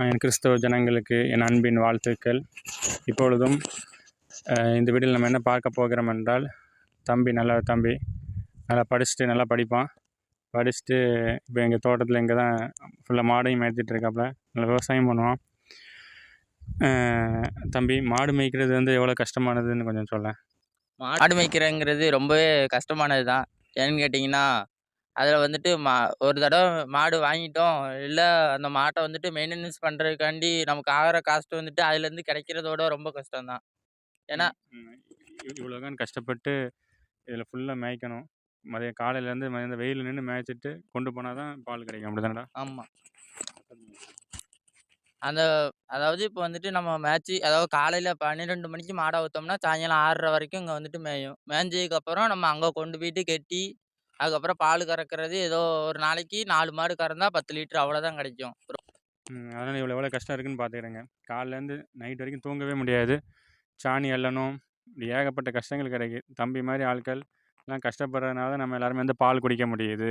என் கிறிஸ்தவ ஜனங்களுக்கு என் அன்பின் வாழ்த்துக்கள். இப்பொழுதும் இந்த வீடியோவில் நம்ம என்ன பார்க்க போகிறோம் என்றால், நல்ல தம்பி நல்லா படிச்சுட்டு நல்லா படிப்பான். படிச்சுட்டு இப்போ எங்கள் தோட்டத்தில் இங்கே தான் ஃபுல்லாக மாடையும் மேய்ச்சிட்டு இருக்காப்புல. நல்லா விவசாயம் பண்ணுவான். தம்பி, மாடு மேய்க்கிறது வந்து எவ்வளோ கஷ்டமானதுன்னு கொஞ்சம் சொல்ல. மாடு மேய்க்கிறங்கிறது ரொம்பவே கஷ்டமானது தான். ஏன்னு கேட்டிங்கன்னா, அதில் வந்துட்டு ஒரு தடவை மாடு வாங்கிட்டோம், இல்லை அந்த மாட்டை வந்துட்டு மெயின்டெனன்ஸ் பண்ணுறதுக்காண்டி நமக்கு ஆகிற காஸ்ட் வந்துட்டு அதுலேருந்து கிடைக்கிறதோட ரொம்ப கஷ்டம்தான். ஏன்னா இவ்வளோதான் கஷ்டப்பட்டு இதில் ஃபுல்லாக மேய்க்கணும். காலையிலேருந்து இந்த வெயில் நின்று மேய்ச்சிட்டு கொண்டு போனால் தான் பால் கிடைக்கும். அப்படி தானடா? ஆமாம். அதாவது இப்போ வந்துட்டு நம்ம அதாவது காலையில் 12 மணிக்கு மாடை ஊற்றோம்னா சாயங்காலம் 6:30 வரைக்கும் இங்கே வந்துட்டு மேயும். மேய்ஞ்சதுக்கப்புறம் நம்ம அங்கே கொண்டு போயிட்டு கட்டி அதுக்கப்புறம் பால் கறக்கிறது ஏதோ ஒரு நாளைக்கு 4 மாடு கறந்தா 10 லிட்டர் அவ்வளோதான் கிடைக்கும். அதனால் எவ்வளோ கஷ்டம் இருக்குன்னு பார்த்துக்கிறேங்க. காலையிலேருந்து நைட் வரைக்கும் தூங்கவே முடியாது. சாணி அள்ளணும், இப்படி ஏகப்பட்ட கஷ்டங்கள் கிடைக்குது. தம்பி மாதிரி ஆட்கள் எல்லாம் கஷ்டப்படுறதுனால நம்ம எல்லாருமே வந்து பால் குடிக்க முடியுது.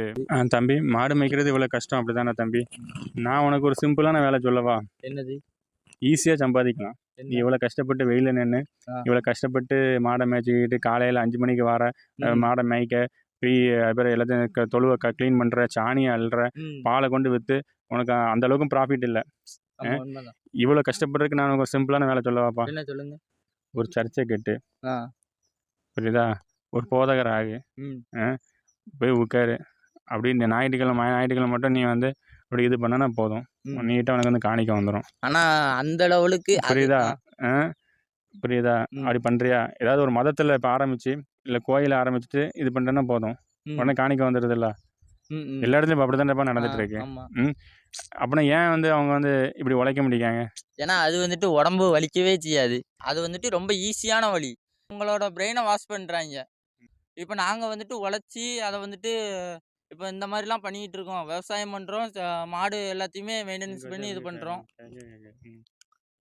தம்பி, மாடு மேய்க்கிறது இவ்வளோ கஷ்டம் அப்படி தானே தம்பி? நான் உனக்கு ஒரு சிம்பிளான வேலை சொல்லவா? என்னது? ஈஸியாக சம்பாதிக்கலாம். நீ இவ்வளோ கஷ்டப்பட்டு வெயிலில் நின்று இவ்வளோ கஷ்டப்பட்டு மாடை மேய்ச்சிக்கிட்டு காலையில் 5 மணிக்கு வர மாடை மேய்க்க அப்புறம் எல்லாத்தையும் தொழுவை க்ளீன் பண்ணுற, சாணியை அள்ளுற, பாலை கொண்டு விற்று உனக்கு அந்த அளவுக்கும் ப்ராஃபிட் இல்லை. இவ்வளோ கஷ்டப்படுறதுக்கு நான் உனக்கு ஒரு சிம்பிளான வேலை சொல்லவாப்பா? என்ன சொல்லுங்க? ஒரு சர்ச்சை கட்டு, புரியுதா? ஒரு போதகர் ஆகு, போய் உட்காரு. அப்படின்னு ஞாயிற்றுக்கிழமை மட்டும் நீ வந்து அப்படி இது பண்ணனா போதும், நீட்டாக உனக்கு வந்து காணிக்க வந்துடும். ஆனால் அந்த லெவலுக்கு புரியுதா? புரியுதா? அப்படி பண்ணுறியா? ஏதாவது ஒரு மதத்தில் இப்போ ஆரம்பித்து இல்லை கோயிலை ஆரம்பிச்சுட்டு இது பண்ணுறேன்னா போதும், உடனே காணிக்க வந்துடுது இல்லை? எல்லா இடத்துலையும் இப்போ அப்படி தானேப்பா நடந்துட்டு இருக்கு. அப்படின்னா ஏன் வந்து அவங்க வந்து இப்படி உழைக்க முடியாங்க? ஏன்னா அது வந்துட்டு உடம்பு வலிக்கவே செய்யாது. அது வந்துட்டு ரொம்ப ஈஸியான வழி. உங்களோட பிரெயினை வாஷ் பண்ணுறாங்க. இப்போ நாங்கள் வந்துட்டு உழைச்சி அதை வந்துட்டு இப்போ இந்த மாதிரிலாம் பண்ணிக்கிட்டு இருக்கோம். விவசாயம் பண்ணுறோம், மாடு எல்லாத்தையுமே மெயின்டெனன்ஸ் பண்ணி இது பண்ணுறோம்.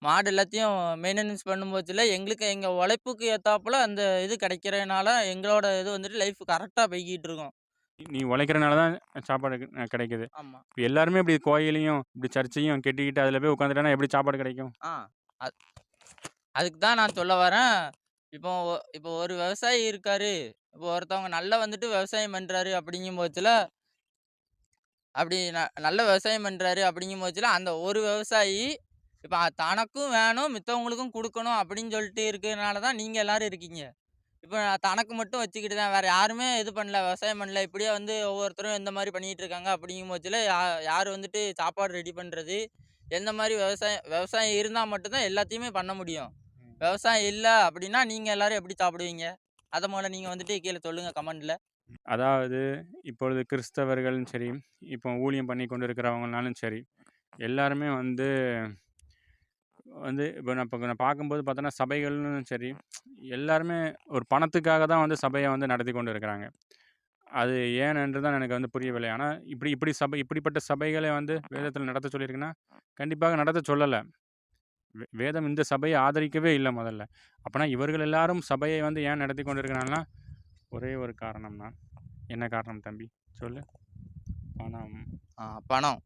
மாடு எல்லாத்தையும் மெயின்டெனன்ஸ் பண்ணும்போதுல எங்களுக்கு எங்கள் உழைப்புக்கு ஏற்றாப்புல அந்த இது கிடைக்கிறதுனால எங்களோட இது வந்துட்டு லைஃப் கரெக்டாக போய்கிட்டு இருக்கோம். நீ உழைக்கிறனால தான் சாப்பாடு கிடைக்குது. ஆமாம். இப்போ எல்லாருமே இப்படி கோயிலையும் இப்படி சர்ச்சையும் கெட்டிக்கிட்டு அதில் போய் உட்காந்துட்டா எப்படி சாப்பாடு கிடைக்கும்? அதுக்கு தான் நான் சொல்ல வரேன். இப்போ ஒரு விவசாயி இருக்காரு, இப்போ ஒருத்தவங்க நல்லா வந்துட்டு விவசாயம் பண்ணுறாரு அப்படிங்கும் போதுல அப்படி நல்ல விவசாயம் பண்ணுறாரு அப்படிங்கும் போதுல அந்த ஒரு விவசாயி இப்போ தனக்கும் வேணும் மித்தவங்களுக்கும் கொடுக்கணும் அப்படின்னு சொல்லிட்டு இருக்கிறதுனால தான் நீங்கள் எல்லோரும் இருக்கீங்க. இப்போ தனக்கு மட்டும் வச்சுக்கிட்டு தான் வேறு யாருமே இது பண்ணல, விவசாயம் பண்ணல. இப்படியே வந்து ஒவ்வொருத்தரும் எந்த மாதிரி பண்ணிகிட்டு இருக்காங்க அப்படிங்கும் போதுல யார் வந்துட்டு சாப்பாடு ரெடி பண்ணுறது, எந்த மாதிரி விவசாயம் இருந்தால் மட்டும்தான் எல்லாத்தையுமே பண்ண முடியும். விவசாயம் இல்லை அப்படின்னா நீங்கள் எல்லோரும் எப்படி சாப்பிடுவீங்க? அதை முதல்ல நீங்கள் வந்துட்டு கீழே சொல்லுங்கள் கமெண்டில். அதாவது இப்பொழுது கிறிஸ்தவர்களும் சரி, இப்போ ஊழியம் பண்ணி கொண்டு இருக்கிறவங்கனாலும் சரி, எல்லாருமே வந்து இப்போ நான் பார்க்கும்போது பார்த்தோன்னா சபைகள்னு சரி, எல்லாருமே ஒரு பணத்துக்காக தான் வந்து சபையை வந்து நடத்தி கொண்டு இருக்கிறாங்க. அது ஏனென்று தான் எனக்கு வந்து புரியவில்லை. ஆனால் இப்படிப்பட்ட சபைகளை வந்து வேதத்தில் நடத்த சொல்லியிருக்குன்னா கண்டிப்பாக நடத்த சொல்லலை. வேதம் இந்த சபையை ஆதரிக்கவே இல்லை முதல்ல. அப்போனா இவர்கள் எல்லாரும் சபையை வந்து ஏன் நடத்தி கொண்டு இருக்கிறாங்கன்னா ஒரே ஒரு காரணம் தான். என்ன காரணம் தம்பி சொல்லு? பணம்.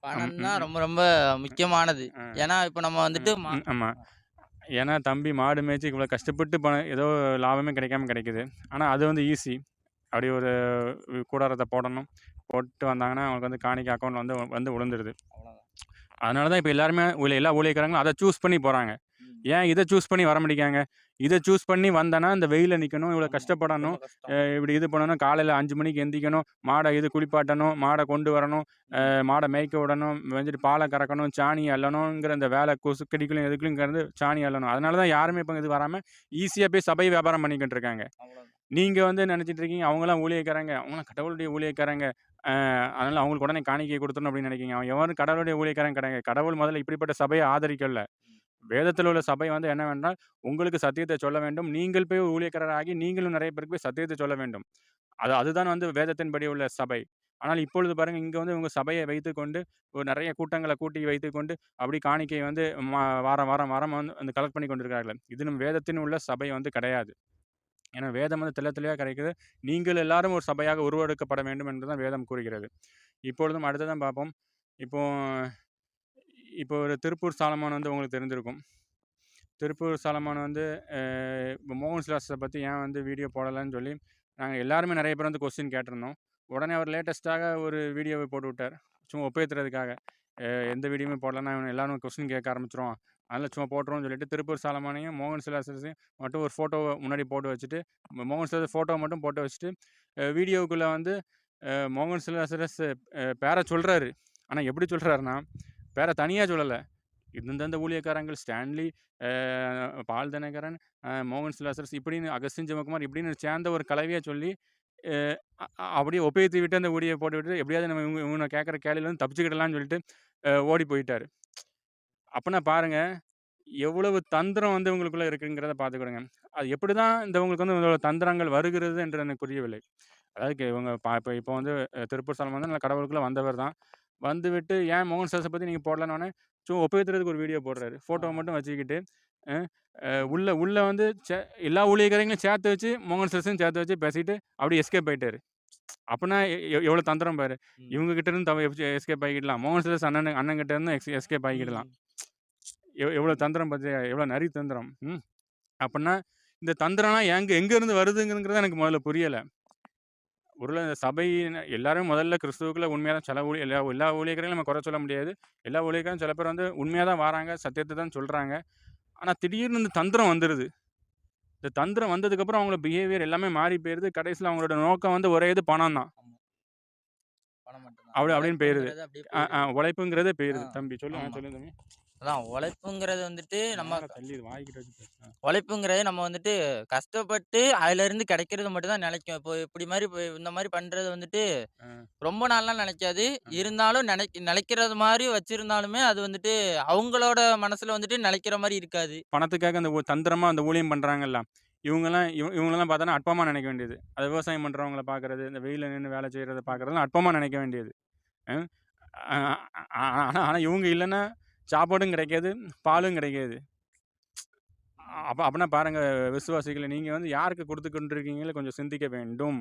பணம் தான் ரொம்ப ரொம்ப முக்கியமானது. ஏன்னா இப்போ நம்ம வந்துட்டு ஆமாம். ஏன்னா தம்பி மாடு மேய்ச்சி இவ்வளோ கஷ்டப்பட்டு பணம் ஏதோ லாபமே கிடைக்காம கிடைக்குது. ஆனால் அது வந்து ஈஸி. அப்படி ஒரு கூடாரத்தை போடணும், போட்டு வந்தாங்கன்னா அவங்களுக்கு வந்து காணிக்க அக்கௌண்ட்டில் வந்து விழுந்துடுது. அதனால தான் இப்போ எல்லாருமே எல்லா ஊழியக்காரங்களும் அதை சூஸ் பண்ணி போகிறாங்க. ஏன் இதை சூஸ் பண்ணி வர முடியாங்க? இதை சூஸ் பண்ணி வந்தேன்னா இந்த வெயிலில் நிற்கணும், இவ்வளோ கஷ்டப்படணும், இப்படி இது பண்ணணும், காலையில் 5 மணிக்கு எந்திக்கணும், மாடை குளிப்பாட்டணும், மாடை கொண்டு வரணும், மாடை மேய்க்க விடணும், வந்துட்டு பாலை கறக்கணும், சாணி அள்ளணுங்கிற இந்த வேலை கொசுக்கடிக்கலும் எதுக்குலையும் கறந்து சாணி அள்ளணும். அதனால தான் யாருமே இப்போ இது வராமல் ஈஸியாக போய் சபை வியாபாரம் பண்ணிக்கிட்டு இருக்காங்க. நீங்கள் வந்து நினச்சிட்டு இருக்கீங்க அவங்களாம் ஊழியக்காரங்க, அவங்களாம் கடவுளுடைய ஊழியக்காரங்க, அதனால் அவங்களுக்கு உடனே காணிக்கை கொடுத்துடணும் அப்படின்னு நினைக்கிங்க. அவன் எவரும் கடவுளுடைய ஊழியக்காரங்க கிடையாது. கடவுள் முதல்ல இப்படிப்பட்ட சபையை ஆதரிக்கல. வேதத்தில் உள்ள சபை வந்து என்னவென்றால் உங்களுக்கு சத்தியத்தை சொல்ல வேண்டும், நீங்கள் போய் ஊழியக்காரராகி நீங்களும் நிறைய பேருக்கு போய் சத்தியத்தை சொல்ல வேண்டும். அதுதான் வந்து வேதத்தின்படி உள்ள சபை. ஆனால் இப்பொழுது பாருங்கள், இங்கே வந்து உங்கள் சபையை வைத்துக்கொண்டு ஒரு நிறைய கூட்டங்களை கூட்டி வைத்துக்கொண்டு அப்படி காணிக்கை வந்து வாரம் வந்து கலெக்ட் பண்ணி கொண்டிருக்கிறார்கள். இது நம்ம வேதத்தின் உள்ள சபை வந்து கிடையாது. ஏன்னா வேதம் வந்து தெளிவாக கிடைக்குது. நீங்கள் எல்லாரும் ஒரு சபையாக உருவெடுக்கப்பட வேண்டும் என்று தான் வேதம் கூறுகிறது. இப்பொழுதும் அடுத்ததான் பார்ப்போம். இப்போ இப்போ ஒரு திருப்பூர் சாலமன் வந்து உங்களுக்கு தெரிஞ்சிருக்கும். திருப்பூர் சாலமன் வந்து இப்போ மோகன் சிலாஸை பற்றி ஏன் வந்து வீடியோ போடலைன்னு சொல்லி நாங்கள் எல்லாருமே நிறைய பேர் வந்து கொஸ்டின் கேட்டிருந்தோம். உடனே அவர் லேட்டஸ்ட்டாக ஒரு வீடியோவை போட்டு விட்டார். சும்மா ஒப்பேத்துறதுக்காக. எந்த வீடியோவுமே போடலன்னா எல்லாரும் கொஸ்டின் கேட்க ஆரம்பிச்சிருவோம். அதனால் சும்மா போட்டுருவோம்னு சொல்லிட்டு திருப்பூர் சாலமனையும் மோகன் சிலாஸையும் மட்டும் ஒரு ஃபோட்டோவை முன்னாடி போட்டு வச்சுட்டு, மோகன் சிலாஸ் ஃபோட்டோவை மட்டும் போட்டு வச்சுட்டு வீடியோவுக்குள்ளே வந்து மோகன் சிலாசரஸ் பேரை சொல்கிறாரு. ஆனால் எப்படி சொல்கிறாருன்னா, பேரை தனியாக சொல்லலை. இந்தந்த ஊழியக்காரங்கள் ஸ்டான்லி, பால் தினகரன், மோகன் சிலாசரஸ் இப்படின்னு அகஸ்டின் ஜெயக்குமார் இப்படின்னு சேர்ந்த ஒரு கலவையாக சொல்லி அப்படியே ஒப்பேத்தி விட்டு அந்த வீடியோ போட்டு விட்டு எப்படியாவது நம்ம இவங்க கேட்குற கேள்வியிலேருந்து தப்பிச்சுக்கிடலாம்னு சொல்லிட்டு ஓடி போயிட்டார். அப்போனா பாருங்கள் எவ்வளவு தந்திரம் வந்து இவங்களுக்குள்ளே இருக்குங்கிறத பார்த்துக்கிடுங்க. அது எப்படி தான் இவங்களுக்கு வந்து இதோட தந்திரங்கள் வருகிறது என்று எனக்கு புரியவில்லை. அதாவது இவங்க இப்போ வந்து திருப்பூர் சாலமன் வந்து நல்ல கடவுளுக்குள்ளே வந்தவர் தான். வந்துவிட்டு ஏன் மோகன் சிலாஸை பற்றி நீங்கள் போடலன்னொடனே சும்மா ஒப்பேத்துறதுக்கு ஒரு வீடியோ போடுறாரு. ஃபோட்டோவை மட்டும் வச்சுக்கிட்டு உள்ள வந்து எல்லா ஊழியக்காரங்களையும் சேர்த்து வச்சு மோகன் சிலாஸையும் சேர்த்து வச்சு பேசிட்டு அப்படியே எஸ்கேப் ஆயிட்டாரு. அப்படின்னா எவ்வளோ தந்திரம் பாரு. இவங்க கிட்ட இருந்து எஸ்கேப் ஆகிக்கலாம். மோகன் சிலாஸ் அண்ணன் கிட்ட இருந்து எஸ்கேப் ஆகிக்கிடலாம். எவ்வளோ தந்திரம் பார்த்தியா, எவ்வளோ நரி தந்திரம். அப்படின்னா இந்த தந்திரம்லாம் எங்கேருந்து வருதுங்கிறத எனக்கு முதல்ல புரியலை. ஒருவேளை இந்த சபை எல்லாரும் முதல்ல கிறிஸ்துவுக்குள்ள உண்மையாக தான் சில எல்லா ஊழியர்களையும் நம்ம குறை சொல்ல முடியாது. எல்லா ஊழியர்களும் சில பேர் வந்து உண்மையாக தான் வராங்க, சத்தியத்தை தான் சொல்கிறாங்க. ஆனால் திடீர்னு இந்த தந்திரம் வந்துடுது. இந்த தந்திரம் வந்ததுக்கப்புறம் அவங்களோட பிஹேவியர் எல்லாமே மாறி போயிடுது. கடைசியில் அவங்களோட நோக்கம் வந்து ஒரே இது பணம் தான். அப்படின்னு போயிருது. உழைப்புங்கிறதே போயிருது. தம்பி சொல்லு தம்பி. அதான் உழைப்புங்கிறது வந்துட்டு நம்ம உழைப்புங்கிறது நம்ம வந்துட்டு கஷ்டப்பட்டு அதுல இருந்து கிடைக்கிறது மட்டும் தான் நினைக்கும். இப்போ இப்படி மாதிரி இந்த மாதிரி பண்றது வந்துட்டு ரொம்ப நாள்லாம் நினைக்காது. இருந்தாலும் நினைக்கிறது மாதிரி வச்சிருந்தாலுமே அது வந்துட்டு அவங்களோட மனசுல வந்துட்டு நினைக்கிற மாதிரி இருக்காது. பணத்துக்காக அந்த தந்திரமா அந்த ஊழியம் பண்றாங்கல்ல, இவங்களெல்லாம் பார்த்தோன்னா அற்பமா நினைக்க வேண்டியது. அது விவசாயம் பண்றவங்கள பார்க்கறது, இந்த வெயில நின்று வேலை செய்யறத பார்க்கறதெல்லாம் அற்பமா நினைக்க வேண்டியது. ஆனா இவங்க இல்லைன்னா சாப்பாடும் கிடைக்காது, பாலும் கிடைக்காது. அப்படின்னா பாருங்க விசுவாசிகளை, நீங்கள் வந்து யாருக்கு கொடுத்து கொண்டிருக்கீங்களோ கொஞ்சம் சிந்திக்க வேண்டும்.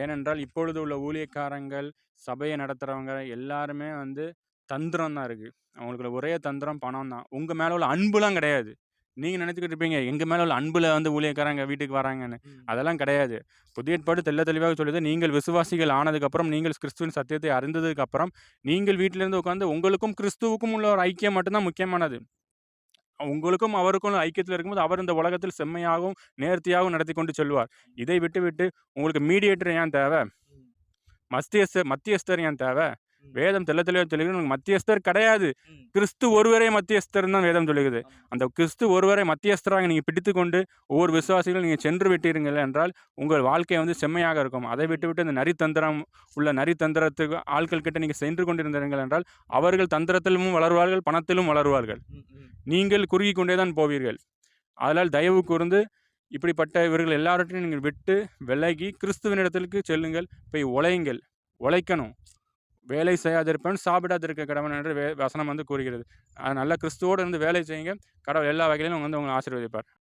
ஏனென்றால் இப்பொழுது உள்ள ஊழியக்காரங்கள், சபையை நடத்துகிறவங்க எல்லாருமே வந்து தந்திரம் தான் இருக்குது. அவங்களுக்குள்ள ஒரே தந்திரம் பணம் தான். உங்கள் மேலே உள்ள அன்புலாம் கிடையாது. நீங்கள் நினச்சிக்கிட்டு இருப்பீங்க எங்கள் மேலே உள்ள அன்பில் வந்து ஊழியக்காரங்க வீட்டுக்கு வராங்கன்னு. அதெல்லாம் கிடையாது. புதிய ஏற்பாடு தெளிவாக சொல்லுது, நீங்கள் விசுவாசிகள் ஆனதுக்கப்புறம், நீங்கள் கிறிஸ்துவின் சத்தியத்தை அறிந்ததுக்கப்புறம், நீங்கள் வீட்டிலேருந்து உட்காந்து உங்களுக்கும் கிறிஸ்துவுக்கும் உள்ள ஒரு ஐக்கியம் மட்டும்தான் முக்கியமானது. உங்களுக்கும் அவருக்கும் ஐக்கியத்தில் இருக்கும்போது அவர் இந்த உலகத்தில் செம்மையாகவும் நேர்த்தியாகவும் நடத்தி கொண்டு செல்வார். இதை விட்டு உங்களுக்கு மீடியேட்டர் ஏன் தேவை? மத்தியஸ்தர் ஏன் தேவை? வேதம் தெளிவாக சொல்லுகிறது, மத்தியஸ்தர் கிடையாது, கிறிஸ்து ஒருவரே மத்தியஸ்தர் தான் வேதம் சொல்லுகிறது. அந்த கிறிஸ்து ஒருவரை மத்தியஸ்தராக நீங்கள் பிடித்து கொண்டு ஒவ்வொரு விசுவாசிகள் நீங்கள் சென்று விட்டீர்கள் என்றால் உங்கள் வாழ்க்கை வந்து செம்மையாக இருக்கும். அதை விட்டு இந்த நரித்தந்திரத்துக்கு ஆட்கள் கிட்ட நீங்கள் சென்று கொண்டிருந்தீர்கள் என்றால் அவர்கள் தந்திரத்திலும் வளருவார்கள், பணத்திலும் வளருவார்கள். நீங்கள் குறுகி கொண்டே தான் போவீர்கள். அதனால் தயவு கூர்ந்து இப்படிப்பட்ட இவர்கள் எல்லாவற்றையும் நீங்கள் விட்டு விலகி கிறிஸ்துவனிடத்திற்கு செல்லுங்கள். போய் உழைக்கணும். வேலை செய்யாதிருப்பவன் சாப்பிடாதிருக்க கடவன் என்று வசனம் வந்து கூறுகிறது. அதனால் கிறிஸ்துவோடு இருந்து வேலை செய்யுங்க. கடவுள் எல்லா வகையிலும் வந்து உங்களை ஆசீர்வதிப்பார்.